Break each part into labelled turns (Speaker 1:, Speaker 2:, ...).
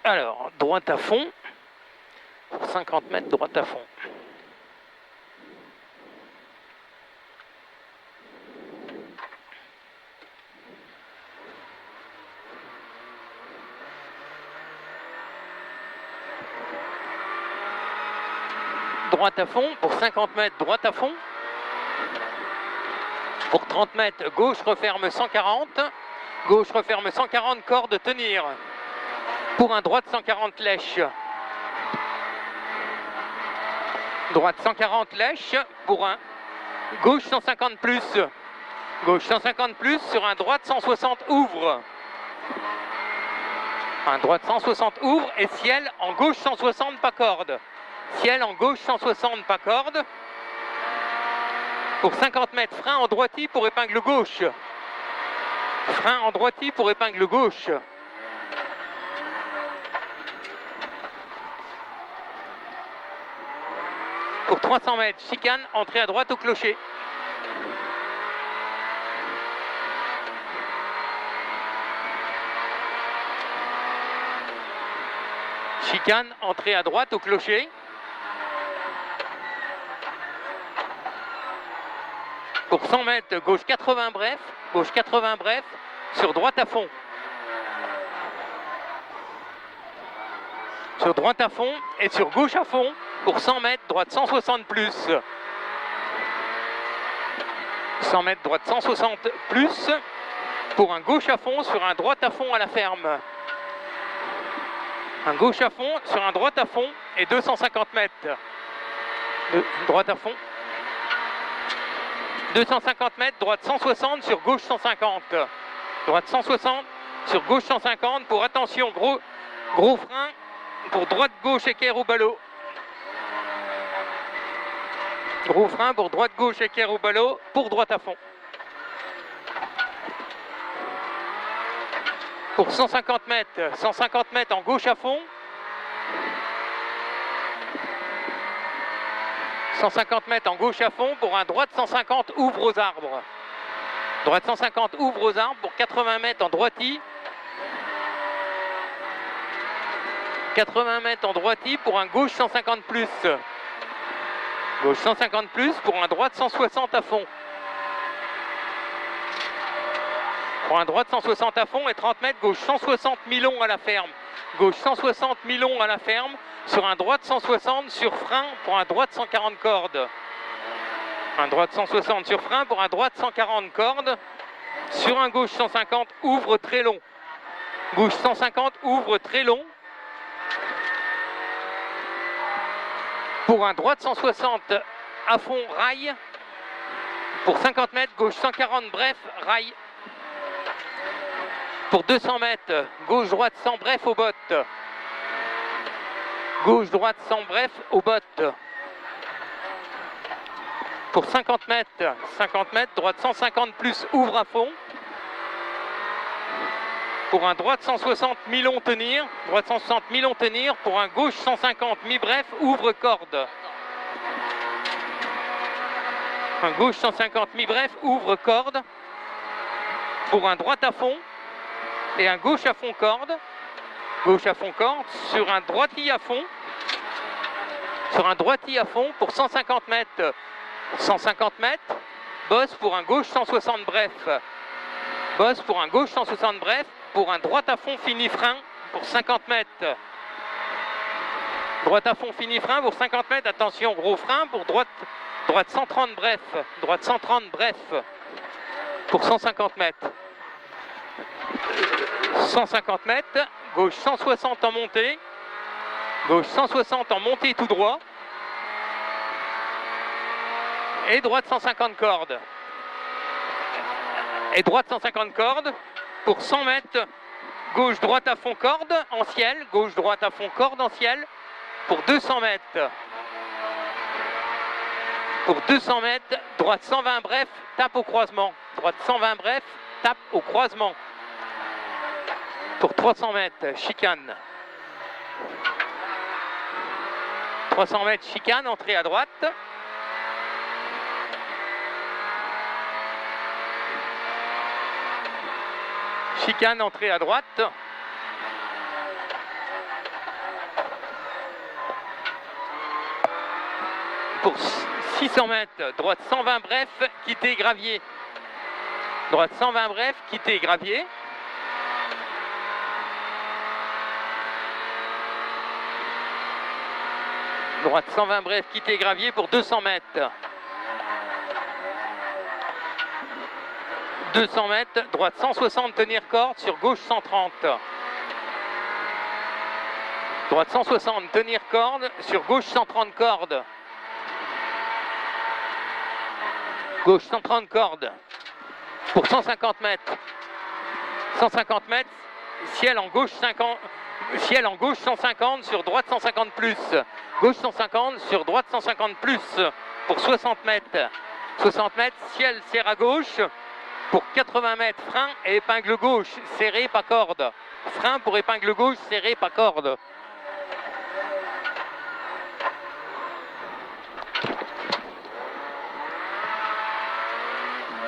Speaker 1: Alors, droite à fond, 50 mètres droite à fond. Droite à fond, pour 50 mètres, droite à fond. Pour 30 mètres, gauche referme 140. Gauche referme 140, corde tenir. Pour un droite 140 lèche. Droite 140 lèche, pour un gauche 150 plus. Gauche 150 plus, sur un droite 160 ouvre. Un droite 160 ouvre et ciel en gauche 160 pas corde. Ciel en gauche 160 pas corde. Pour 50 mètres, frein en droitie pour épingle gauche. Frein en droitie pour épingle gauche. Pour 300 mètres, chicane, entrée à droite au clocher. Chicane, entrée à droite au clocher. Pour 100 mètres, gauche 80 bref, gauche 80 bref, sur droite à fond. Sur droite à fond et sur gauche à fond, pour 100 mètres, droite 160 plus. 100 mètres, droite 160 plus, pour un gauche à fond sur un droite à fond à la ferme. Un gauche à fond sur un droite à fond et 250 mètres. Droite à fond. 250 mètres, droite 160 sur gauche 150. Droite 160 sur gauche 150 pour attention, gros frein pour droite-gauche équerre au ballot. Gros frein pour droite-gauche équerre au ballot pour droite à fond. Pour 150 mètres en gauche à fond. 150 mètres en gauche à fond pour un droite 150 ouvre aux arbres. Droite 150 ouvre aux arbres pour 80 mètres en droitie. 80 mètres en droitie pour un gauche 150 plus. Gauche 150 plus pour un droite 160 à fond. Pour un droite 160 à fond et 30 mètres, gauche 160 mi-long à la ferme. Gauche 160 mi-long à la ferme. Sur un droite 160 sur frein pour un droite 140 cordes. Un droite 160 sur frein pour un droite 140 cordes. Sur un gauche 150 ouvre très long. Gauche 150 ouvre très long. Pour un droite 160 à fond rail. Pour 50 mètres, gauche 140 bref rail. Pour 200 mètres, gauche-droite sans bref aux bottes. Gauche-droite sans bref aux bottes. Pour 50 mètres, droite 150 plus ouvre à fond. Pour un droite 160 mi-long tenir. Droite 160 mi-long tenir. Pour un gauche 150 mi-bref ouvre corde. Un gauche 150 mi-bref ouvre corde. Pour un droite à fond. Et un gauche à fond corde. Gauche à fond corde. Sur un droitie à fond. Sur un droitie à fond pour 150 mètres. 150 mètres. Bosse pour un gauche 160 bref. Bosse pour un gauche 160 bref. Pour un droite à fond fini frein pour 50 mètres. Droite à fond fini frein pour 50 mètres. Attention, gros frein pour droite 130 bref. Droite 130 bref. Pour 150 mètres. 150 mètres. Gauche 160 en montée. Gauche 160 en montée tout droit. Et droite 150 cordes. Et droite 150 cordes. Pour 100 mètres, gauche-droite à fond corde en ciel. Gauche-droite à fond corde en ciel. Pour 200 mètres. Pour 200 mètres, droite 120 bref, tape au croisement. Droite 120 bref, tape au croisement. Pour 300 mètres, chicane. 300 mètres, chicane, entrée à droite. Chicane, entrée à droite. Pour 600 mètres, droite 120 bref, quitter gravier. Droite 120 bref, quitter gravier. Droite 120 bref, quitter gravier pour 200 mètres. 200 mètres, droite 160, tenir corde, sur gauche 130. Droite 160, tenir corde, sur gauche 130 cordes. Gauche 130 cordes pour 150 mètres. 150 mètres, ciel en gauche 50, ciel en gauche 150, sur droite 150 plus. Gauche 150, sur droite 150 plus pour 60 mètres. 60 mètres, ciel serre à gauche pour 80 mètres. Frein et épingle gauche, serré pas corde. Frein pour épingle gauche, serré pas corde.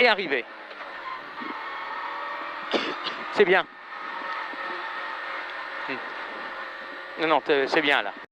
Speaker 1: Et arrivé. C'est bien. Non, c'est bien là.